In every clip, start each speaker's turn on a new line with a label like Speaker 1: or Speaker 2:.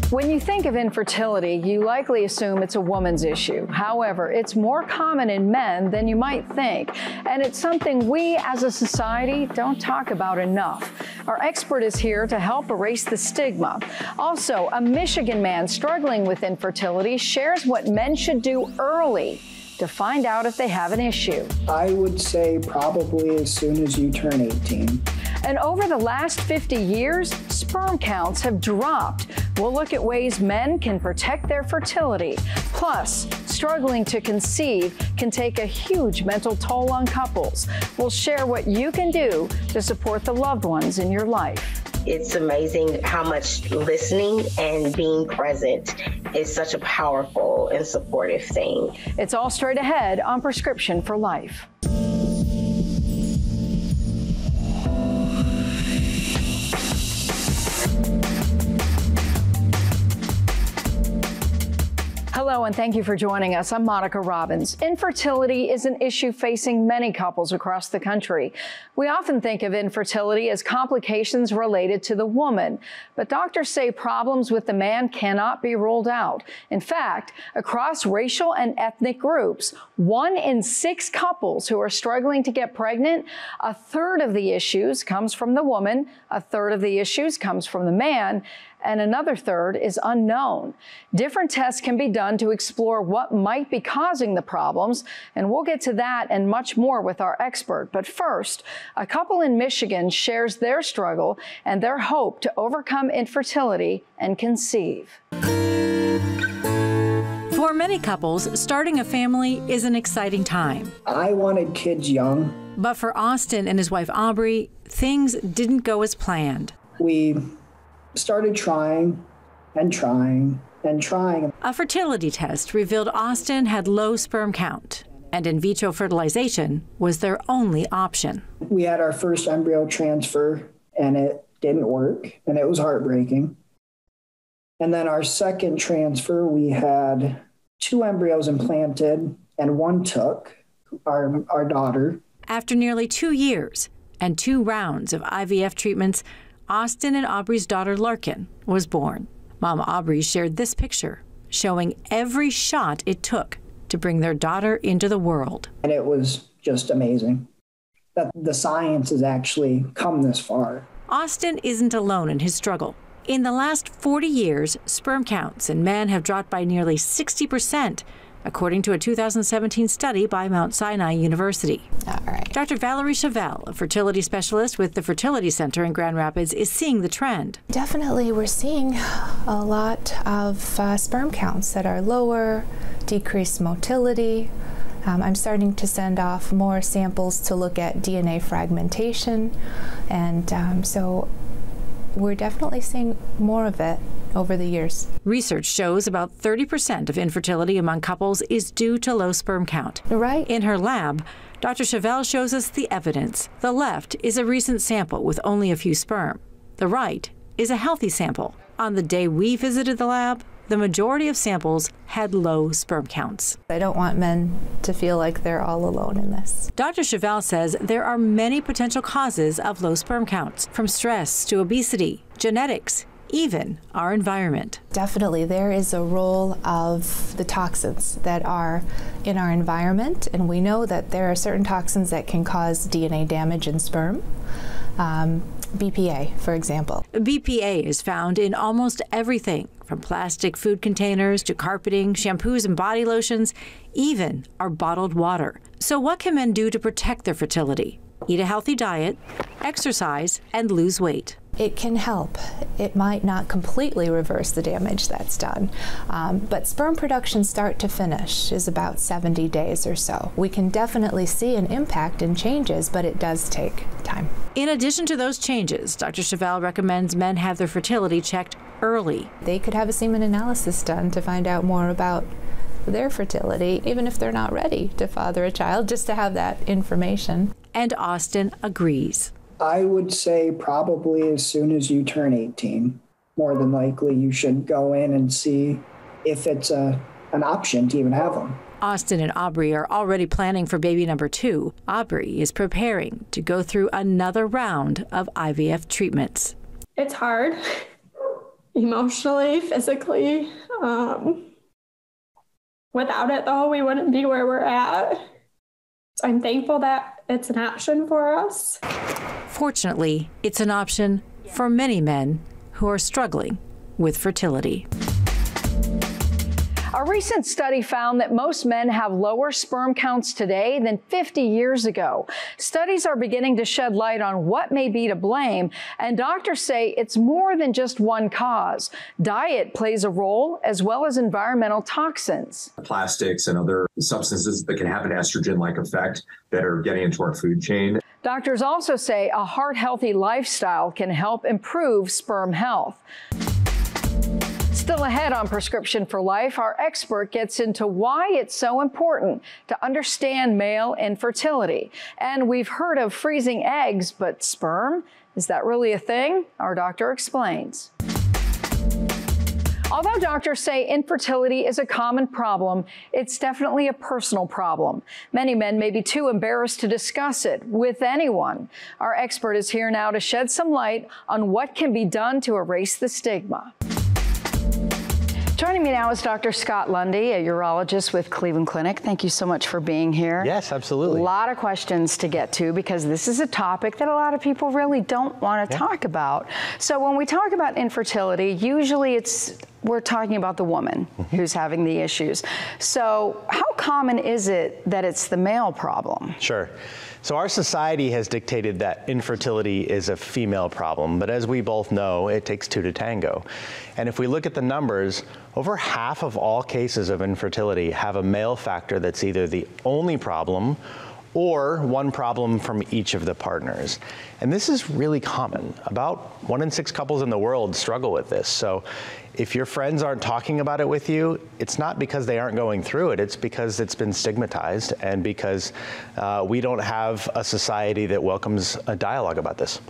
Speaker 1: When you think of infertility, you likely assume it's a woman's issue. However, it's more common in men than you might think, and it's something we as a society don't talk about enough. Our expert is here to help erase the stigma. Also, a Michigan man struggling with infertility shares what men should do early to find out if they have an issue.
Speaker 2: I would say probably as soon as you turn 18.
Speaker 1: And over the last 50 years, sperm counts have dropped. We'll look at ways men can protect their fertility. Plus, struggling to conceive can take a huge mental toll on couples. We'll share what you can do to support the loved ones in your life.
Speaker 3: It's amazing how much listening and being present is such a powerful and supportive thing.
Speaker 1: It's all straight ahead on Prescription for Life. Hello, and thank you for joining us. I'm Monica Robbins. Infertility is an issue facing many couples across the country. We often think of infertility as complications related to the woman, but doctors say problems with the man cannot be ruled out. In fact, across racial and ethnic groups, 1 in 6 couples who are struggling to get pregnant, a third of the issues comes from the woman, a third of the issues comes from the man, and another third is unknown. Different tests can be done to explore what might be causing the problems, and we'll get to that and much more with our expert. But first, a couple in Michigan shares their struggle and their hope to overcome infertility and conceive.
Speaker 4: For many couples, starting a family is an exciting time.
Speaker 2: I wanted kids young.
Speaker 4: But for Austin and his wife Aubrey, things didn't go as planned.
Speaker 2: We started trying and trying and trying.
Speaker 4: A fertility test revealed Austin had low sperm count, and in vitro fertilization was their only option.
Speaker 2: We had our first embryo transfer, and it didn't work, and it was heartbreaking. And then our second transfer, we had 2 embryos implanted, and 1 took, our daughter.
Speaker 4: After nearly 2 years and 2 rounds of IVF treatments, Austin and Aubrey's daughter, Larkin, was born. Mom Aubrey shared this picture, showing every shot it took to bring their daughter into the world.
Speaker 2: And it was just amazing that the science has actually come this far.
Speaker 4: Austin isn't alone in his struggle. In the last 40 years, sperm counts in men have dropped by nearly 60%, according to a 2017 study by Mount Sinai University.
Speaker 5: All right.
Speaker 4: Dr. Valerie Chevelle, a fertility specialist with the Fertility Center in Grand Rapids, is seeing the trend.
Speaker 5: Definitely, we're seeing a lot of sperm counts that are lower, decreased motility. I'm starting to send off more samples to look at DNA fragmentation, and so we're definitely seeing more of it over the years.
Speaker 4: Research shows about 30% of infertility among couples is due to low sperm count.
Speaker 5: Right.
Speaker 4: In her lab, Dr. Chevelle shows us the evidence. The left is a recent sample with only a few sperm. The right is a healthy sample. On the day we visited the lab, the majority of samples had low sperm counts.
Speaker 5: I don't want men to feel like they're all alone in this.
Speaker 4: Dr. Chevelle says there are many potential causes of low sperm counts, from stress to obesity, genetics, even our environment.
Speaker 5: Definitely, there is a role of the toxins that are in our environment, and we know that there are certain toxins that can cause DNA damage in sperm. BPA, for example.
Speaker 4: BPA is found in almost everything, from plastic food containers to carpeting, shampoos and body lotions, even our bottled water. So what can men do to protect their fertility? Eat a healthy diet, exercise, and lose weight.
Speaker 5: It can help. It might not completely reverse the damage that's done, but sperm production start to finish is about 70 days or so. We can definitely see an impact in changes, but it does take time.
Speaker 4: In addition to those changes, Dr. Chevelle recommends men have their fertility checked early.
Speaker 5: They could have a semen analysis done to find out more about their fertility, even if they're not ready to father a child, just to have that information.
Speaker 4: And Austin agrees.
Speaker 2: I would say probably as soon as you turn 18, more than likely you should go in and see if it's an option to even have them.
Speaker 4: Austin and Aubrey are already planning for baby number 2. Aubrey is preparing to go through another round of IVF treatments.
Speaker 6: It's hard. emotionally, physically. Without it, though, we wouldn't be where we're at. So I'm thankful that it's an option for us.
Speaker 4: Fortunately, it's an option for many men who are struggling with fertility.
Speaker 1: A recent study found that most men have lower sperm counts today than 50 years ago. Studies are beginning to shed light on what may be to blame, and doctors say it's more than just one cause. Diet plays a role, as well as environmental toxins.
Speaker 7: Plastics and other substances that can have an estrogen-like effect that are getting into our food chain.
Speaker 1: Doctors also say a heart-healthy lifestyle can help improve sperm health. Still ahead on Prescription for Life, our expert gets into why it's so important to understand male infertility. And we've heard of freezing eggs, but sperm? Is that really a thing? Our doctor explains. Although doctors say infertility is a common problem, it's definitely a personal problem. Many men may be too embarrassed to discuss it with anyone. Our expert is here now to shed some light on what can be done to erase the stigma. Joining me now is Dr. Scott Lundy, a urologist with Cleveland Clinic. Thank you so much for being here.
Speaker 8: Yes, absolutely.
Speaker 1: A lot of questions to get to because this is a topic that a lot of people really don't want to talk about. So when we talk about infertility, usually we're talking about the woman who's having the issues. So how common is it that it's the male problem?
Speaker 8: Sure. So our society has dictated that infertility is a female problem, but as we both know, it takes two to tango. And if we look at the numbers, over half of all cases of infertility have a male factor that's either the only problem or one problem from each of the partners. And this is really common. About 1 in 6 couples in the world struggle with this. So if your friends aren't talking about it with you, it's not because they aren't going through it, it's because it's been stigmatized and because we don't have a society that welcomes a dialogue about this.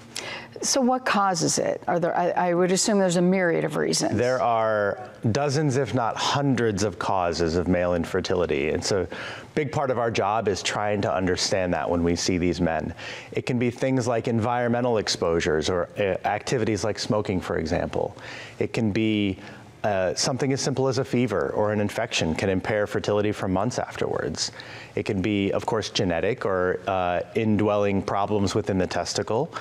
Speaker 1: So what causes it? I would assume there's a myriad of reasons.
Speaker 8: There are dozens, if not hundreds, of causes of male infertility. And so a big part of our job is trying to understand that when we see these men. It can be things like environmental exposures or activities like smoking, for example. It can be something as simple as a fever or an infection can impair fertility for months afterwards. It can be, of course, genetic or indwelling problems within the testicle.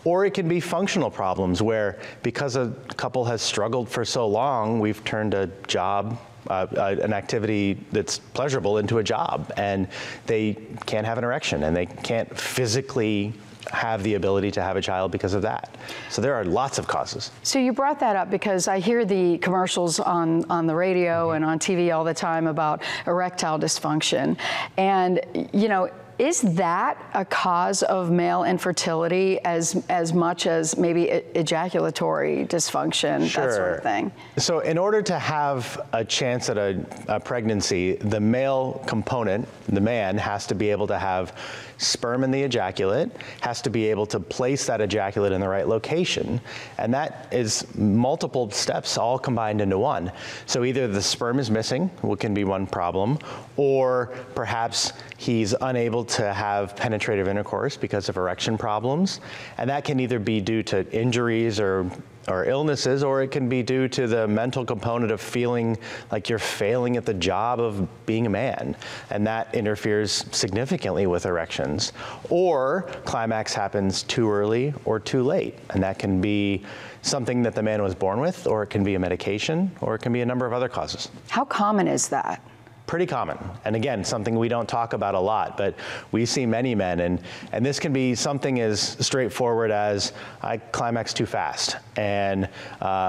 Speaker 8: Or it can be functional problems where, because a couple has struggled for so long, we've turned a job, an activity that's pleasurable into a job, and they can't have an erection, and they can't physically have the ability to have a child because of that. So there are lots of causes.
Speaker 1: So you brought that up because I hear the commercials on the radio and on TV all the time about erectile dysfunction. And, you know, is that a cause of male infertility as much as maybe ejaculatory dysfunction,
Speaker 8: Sure.
Speaker 1: that sort of thing?
Speaker 8: So in order to have a chance at a pregnancy, the male component, the man, has to be able to have sperm in the ejaculate, has to be able to place that ejaculate in the right location, and that is multiple steps all combined into one. So either the sperm is missing, what can be one problem, or perhaps he's unable to have penetrative intercourse because of erection problems, and that can either be due to injuries or illnesses, or it can be due to the mental component of feeling like you're failing at the job of being a man, and that interferes significantly with erections. Or climax happens too early or too late, and that can be something that the man was born with, or it can be a medication, or it can be a number of other causes.
Speaker 1: How common is that?
Speaker 8: Pretty common. And again, something we don't talk about a lot, but we see many men, and this can be something as straightforward as I climax too fast, and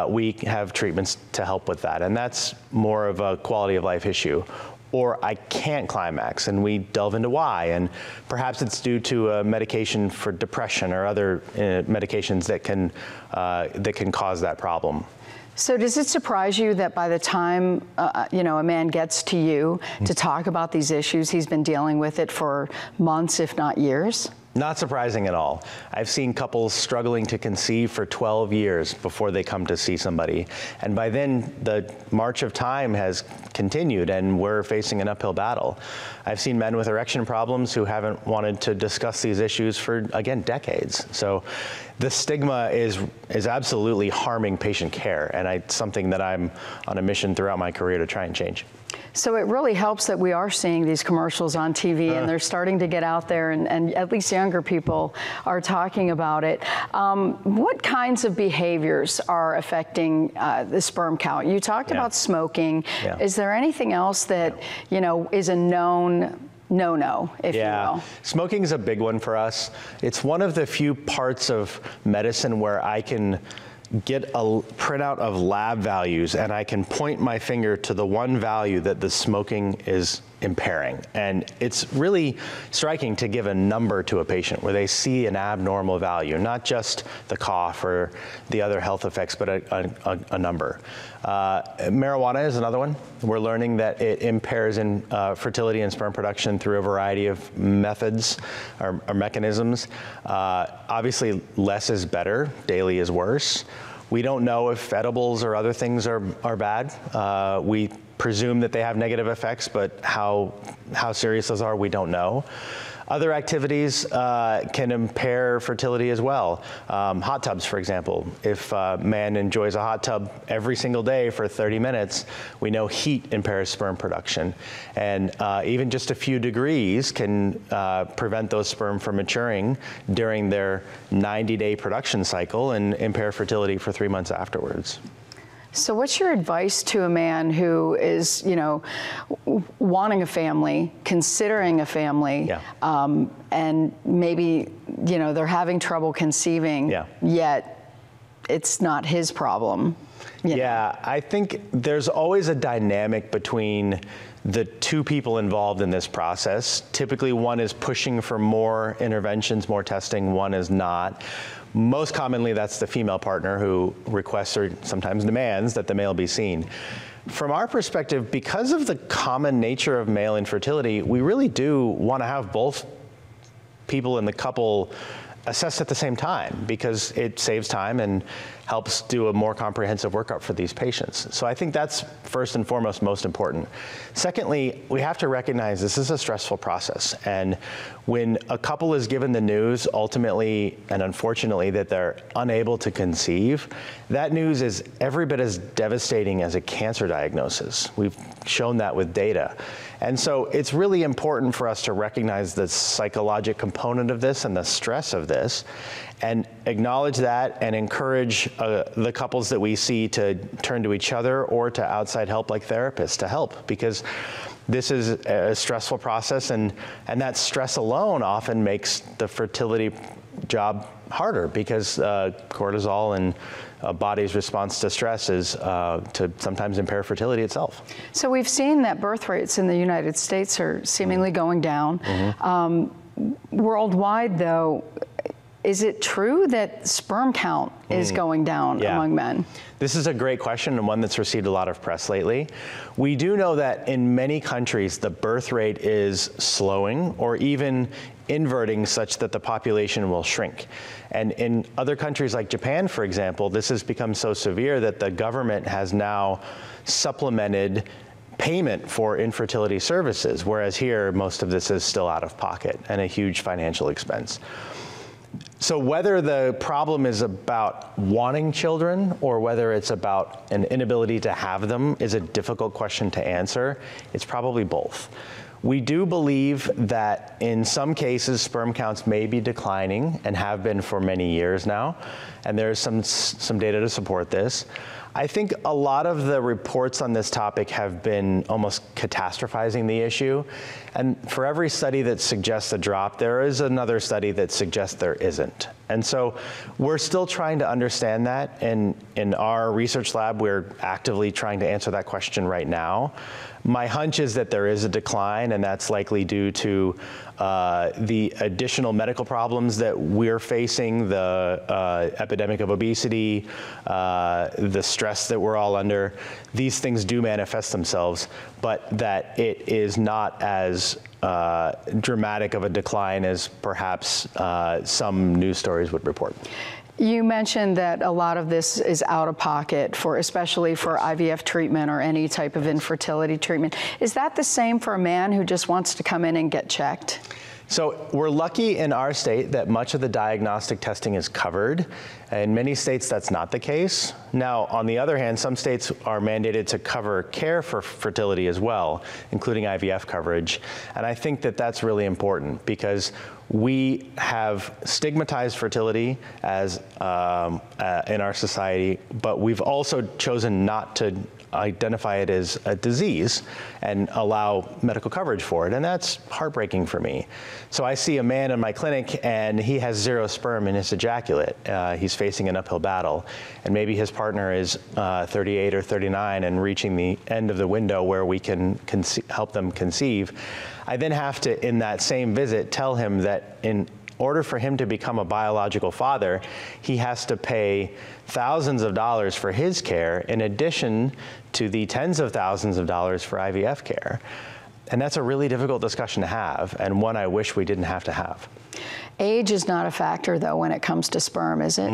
Speaker 8: we have treatments to help with that. And that's more of a quality of life issue. Or I can't climax, and we delve into why. And perhaps it's due to a medication for depression or other medications that can cause that problem.
Speaker 1: So does it surprise you that by the time you know, a man gets to you to talk about these issues, he's been dealing with it for months, if not years?
Speaker 8: Not surprising at all. I've seen couples struggling to conceive for 12 years before they come to see somebody. And by then, the march of time has continued, and we're facing an uphill battle. I've seen men with erection problems who haven't wanted to discuss these issues for, again, decades. So the stigma is absolutely harming patient care, and it's something that I'm on a mission throughout my career to try and change.
Speaker 1: So it really helps that we are seeing these commercials on TV and they're starting to get out there, and at least younger people are talking about it. What kinds of behaviors are affecting the sperm count? You talked about smoking. Yeah. Is there anything else that, you know, is a known no-no, if you will?
Speaker 8: Smoking is a big one for us. It's one of the few parts of medicine where I can get a printout of lab values and I can point my finger to the one value that the smoking is impairing. And it's really striking to give a number to a patient where they see an abnormal value, not just the cough or the other health effects, but a number. Marijuana is another one. We're learning that it impairs in fertility and sperm production through a variety of methods or mechanisms. Obviously, less is better, daily is worse. We don't know if edibles or other things are bad. We presume that they have negative effects, but how serious those are, we don't know. Other activities can impair fertility as well. Hot tubs, for example. If a man enjoys a hot tub every single day for 30 minutes, we know heat impairs sperm production. And even just a few degrees can prevent those sperm from maturing during their 90-day production cycle and impair fertility for 3 months afterwards.
Speaker 1: So what's your advice to a man who is, you know, wanting a family, considering a family, and maybe, you know, they're having trouble conceiving, yet it's not his problem?
Speaker 8: Yeah, I think there's always a dynamic between the two people involved in this process. Typically, one is pushing for more interventions, more testing, one is not. Most commonly, that's the female partner who requests or sometimes demands that the male be seen. From our perspective, because of the common nature of male infertility, we really do want to have both people in the couple assessed at the same time because it saves time and helps do a more comprehensive workup for these patients. So I think that's first and foremost most important. Secondly, we have to recognize this is a stressful process. And when a couple is given the news, ultimately and unfortunately, that they're unable to conceive, that news is every bit as devastating as a cancer diagnosis. We've shown that with data. And so it's really important for us to recognize the psychological component of this and the stress of this, and acknowledge that and encourage the couples that we see to turn to each other or to outside help like therapists to help, because this is a stressful process, and that stress alone often makes the fertility job harder because cortisol and body's response to stress is to sometimes impair fertility itself.
Speaker 1: So we've seen that birth rates in the United States are seemingly going down. Worldwide, though, is it true that sperm count is going down among men?
Speaker 8: This is a great question and one that's received a lot of press lately. We do know that in many countries, the birth rate is slowing or even inverting such that the population will shrink. And in other countries like Japan, for example, this has become so severe that the government has now supplemented payment for infertility services, whereas here, most of this is still out of pocket and a huge financial expense. So whether the problem is about wanting children or whether it's about an inability to have them is a difficult question to answer. It's probably both. We do believe that in some cases, sperm counts may be declining and have been for many years now, and there's some data to support this. I think a lot of the reports on this topic have been almost catastrophizing the issue. And for every study that suggests a drop, there is another study that suggests there isn't. And so we're still trying to understand that. And in our research lab, we're actively trying to answer that question right now. My hunch is that there is a decline, and that's likely due to the additional medical problems that we're facing, the epidemic of obesity, the stress that we're all under. These things do manifest themselves, but that it is not as dramatic of a decline as perhaps some news stories would report.
Speaker 1: You mentioned that a lot of this is out of pocket, especially for IVF treatment or any type of infertility treatment. Is that the same for a man who just wants to come in and get checked?
Speaker 8: So we're lucky in our state that much of the diagnostic testing is covered. In many states, that's not the case. Now, on the other hand, some states are mandated to cover care for fertility as well, including IVF coverage. And I think that that's really important because we have stigmatized fertility as in our society, but we've also chosen not to identify it as a disease and allow medical coverage for it. And that's heartbreaking for me. So I see a man in my clinic and he has 0 sperm in his ejaculate. He's facing an uphill battle. And maybe his partner is 38 or 39 and reaching the end of the window where we can help them conceive. I then have to, in that same visit, tell him that in order for him to become a biological father, he has to pay thousands of dollars for his care in addition to the tens of thousands of dollars for IVF care. And that's a really difficult discussion to have, and one I wish we didn't have to have.
Speaker 1: Age is not a factor, though, when it comes to sperm, is it?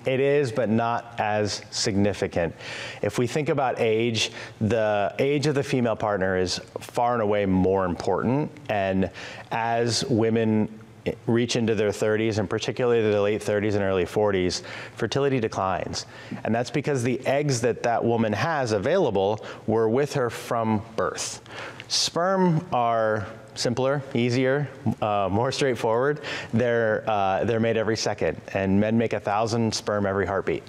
Speaker 8: It is, but not as significant. If we think about age, the age of the female partner is far and away more important. And as women reach into their 30s, and particularly their late 30s and early 40s, fertility declines. And that's because the eggs that that woman has available were with her from birth. Sperm are simpler, easier, more straightforward. They're made every second, and men make 1,000 sperm every heartbeat.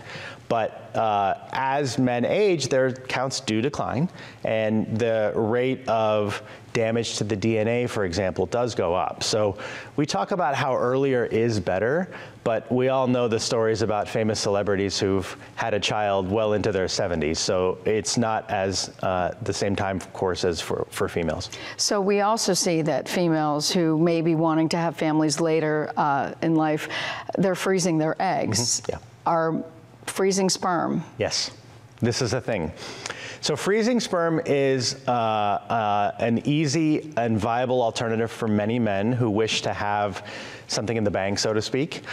Speaker 8: But as men age, their counts do decline, and the rate of damage to the DNA, for example, does go up. So we talk about how earlier is better, but we all know the stories about famous celebrities who've had a child well into their 70s. So it's not as the same time course as for females.
Speaker 1: So we also see that females who may be wanting to have families later in life, they're freezing their eggs.
Speaker 8: Yeah.
Speaker 1: Are freezing sperm?
Speaker 8: Yes, this is a thing. So freezing sperm is an easy and viable alternative for many men who wish to have something in the bank, so to speak.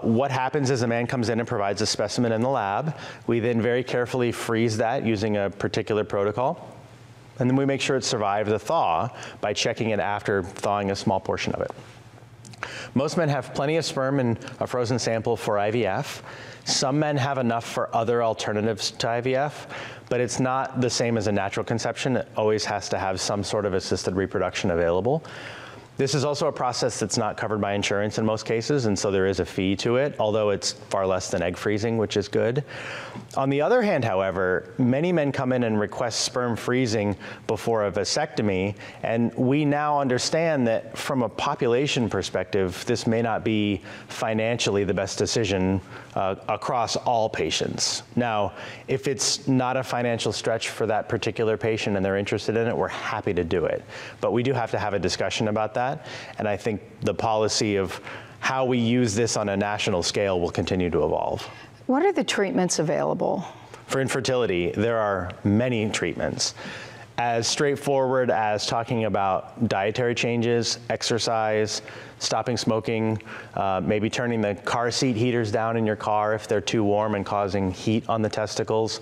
Speaker 8: What happens is a man comes in and provides a specimen in the lab. We then very carefully freeze that using a particular protocol. And then we make sure it survived the thaw by checking it after thawing a small portion of it. Most men have plenty of sperm in a frozen sample for IVF. Some men have enough for other alternatives to IVF, but it's not the same as a natural conception. It always has to have some sort of assisted reproduction available. This is also a process that's not covered by insurance in most cases, and so there is a fee to it, although it's far less than egg freezing, which is good. On the other hand, however, many men come in and request sperm freezing before a vasectomy, and we now understand that from a population perspective, this may not be financially the best decision across all patients. Now, if it's not a financial stretch for that particular patient and they're interested in it, we're happy to do it. But we do have to have a discussion about that. And I think the policy of how we use this on a national scale will continue to evolve.
Speaker 1: What are the treatments available?
Speaker 8: For infertility, there are many treatments. As straightforward as talking about dietary changes, exercise, stopping smoking, maybe turning the car seat heaters down in your car if they're too warm and causing heat on the testicles.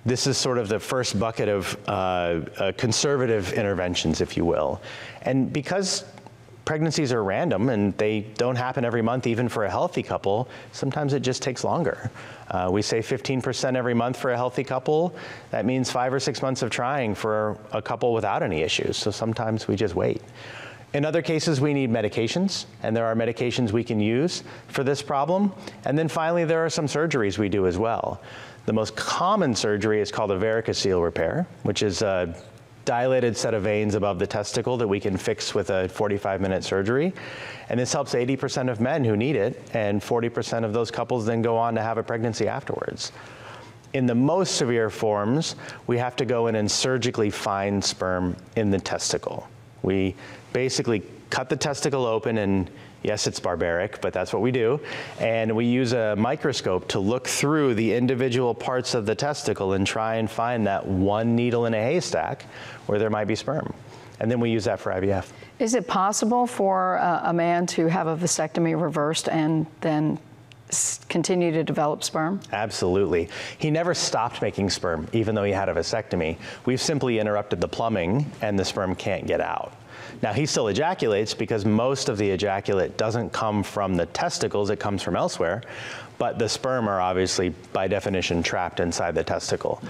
Speaker 8: This is sort of the first bucket of conservative interventions, if you will. And because pregnancies are random and they don't happen every month, even for a healthy couple, sometimes it just takes longer. We say 15% every month for a healthy couple. That means 5 or 6 months of trying for a couple without any issues. So sometimes we just wait. In other cases, we need medications, and there are medications we can use for this problem. And then finally, there are some surgeries we do as well. The most common surgery is called a varicocele repair, which is a dilated set of veins above the testicle that we can fix with a 45-minute surgery. And this helps 80% of men who need it, and 40% of those couples then go on to have a pregnancy afterwards. In the most severe forms, we have to go in and surgically find sperm in the testicle. We basically cut the testicle open, and yes, it's barbaric, but that's what we do. And we use a microscope to look through the individual parts of the testicle and try and find that one needle in a haystack where there might be sperm. And then we use that for IVF.
Speaker 1: Is it possible for a man to have a vasectomy reversed and then continue to develop sperm?
Speaker 8: Absolutely. He never stopped making sperm, even though he had a vasectomy. We've simply interrupted the plumbing, and the sperm can't get out. Now, he still ejaculates because most of the ejaculate doesn't come from the testicles, it comes from elsewhere, but the sperm are obviously, by definition, trapped inside the testicle.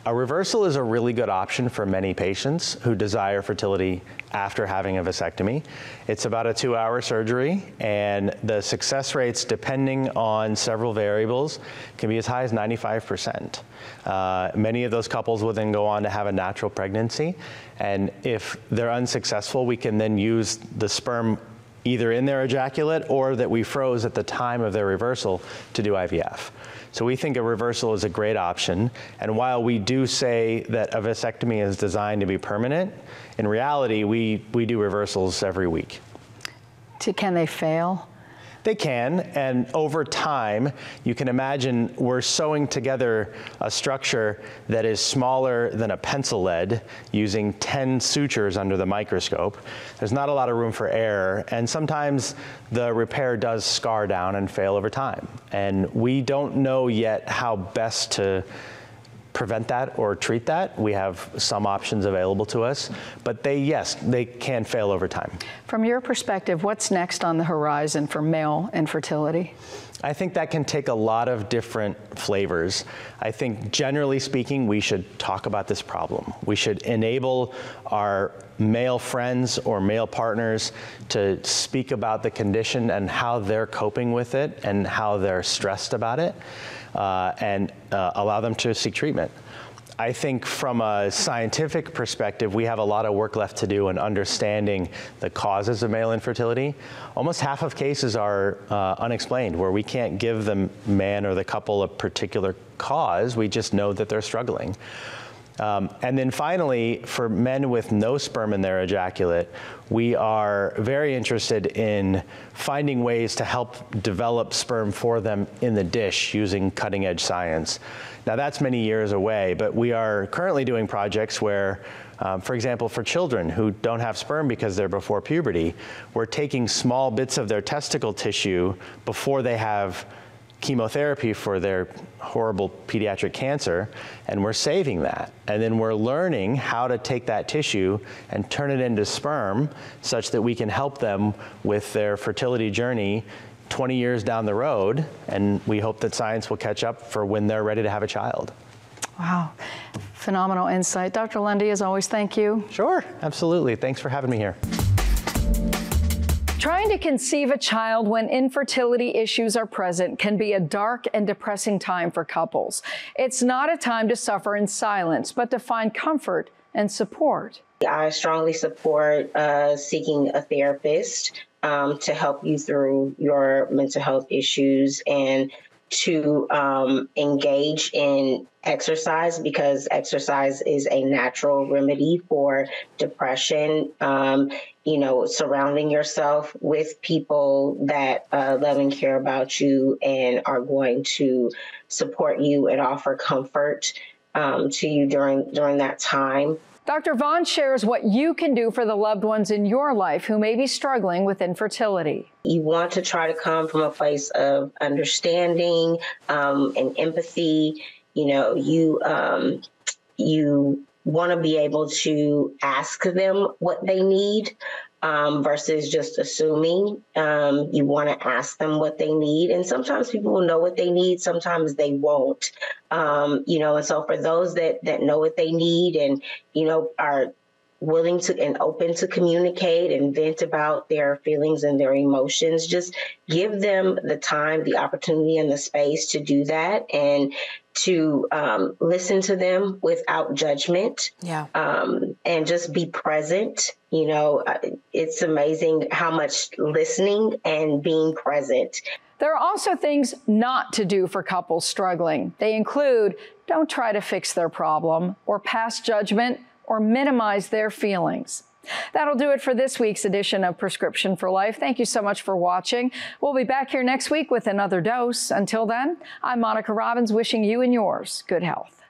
Speaker 8: A reversal is a really good option for many patients who desire fertility after having a vasectomy. It's about a 2-hour surgery, and the success rates, depending on several variables, can be as high as 95%. Many of those couples will then go on to have a natural pregnancy, and if they're unsuccessful, we can then use the sperm either in their ejaculate or that we froze at the time of their reversal to do IVF. So we think a reversal is a great option. And while we do say that a vasectomy is designed to be permanent, in reality, we do reversals every week.
Speaker 1: Can they fail?
Speaker 8: They can, and over time, you can imagine we're sewing together a structure that is smaller than a pencil lead using 10 sutures under the microscope. There's not a lot of room for error, and sometimes the repair does scar down and fail over time. And we don't know yet how best to prevent that or treat that. We have some options available to us, but yes, they can fail over time.
Speaker 1: From your perspective, what's next on the horizon for male infertility?
Speaker 8: I think that can take a lot of different flavors. I think generally speaking, we should talk about this problem. We should enable our male friends or male partners to speak about the condition and how they're coping with it and how they're stressed about it, and allow them to seek treatment. I think from a scientific perspective, we have a lot of work left to do in understanding the causes of male infertility. Almost half of cases are unexplained, where we can't give the man or the couple a particular cause. We just know that they're struggling. And then finally, for men with no sperm in their ejaculate, we are very interested in finding ways to help develop sperm for them in the dish using cutting-edge science. Now, that's many years away, but we are currently doing projects where, for example, for children who don't have sperm because they're before puberty, we're taking small bits of their testicle tissue before they have chemotherapy for their horrible pediatric cancer, and we're saving that. And then we're learning how to take that tissue and turn it into sperm such that we can help them with their fertility journey 20 years down the road, and we hope that science will catch up for when they're ready to have a child.
Speaker 1: Wow, phenomenal insight. Dr. Lundy, as always, thank you.
Speaker 8: Sure, absolutely. Thanks for having me here.
Speaker 1: Trying to conceive a child when infertility issues are present can be a dark and depressing time for couples. It's not a time to suffer in silence, but to find comfort and support.
Speaker 3: I strongly support seeking a therapist to help you through your mental health issues, and to engage in exercise, because exercise is a natural remedy for depression. Surrounding yourself with people that love and care about you and are going to support you and offer comfort to you during that time.
Speaker 1: Dr. Vaughn shares what you can do for the loved ones in your life who may be struggling with infertility.
Speaker 3: You want to try to come from a place of understanding and empathy. You want to be able to ask them what they need versus just assuming. You want to ask them what they need. And sometimes people will know what they need, sometimes they won't. And so for those that know what they need and, are willing to and open to communicate and vent about their feelings and their emotions, just give them the time, the opportunity, and the space to do that, and to listen to them without judgment.
Speaker 4: Yeah.
Speaker 3: And just be present. It's amazing how much listening and being present.
Speaker 1: There are also things not to do for couples struggling. They include: don't try to fix their problem, or pass judgment, or minimize their feelings. That'll do it for this week's edition of Prescription for Life. Thank you so much for watching. We'll be back here next week with another dose. Until then, I'm Monica Robbins, wishing you and yours good health.